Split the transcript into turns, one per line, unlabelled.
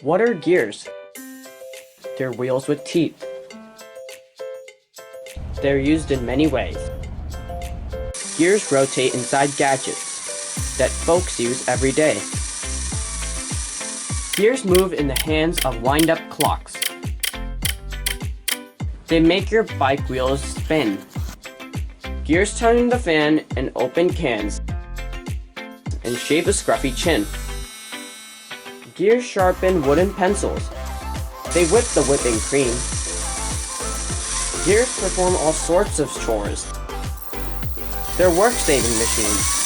What are gears? They're wheels with teeth. They're used in many ways. Gears rotate inside gadgets that folks use every day. Gears move in the hands of wind-up clocks. They make your bike wheels spin. Gears turn the fan and open cans and shave a scruffy chin. Gears sharpen wooden pencils. They whip the whipping cream. Gears perform all sorts of chores. They're work-saving machines.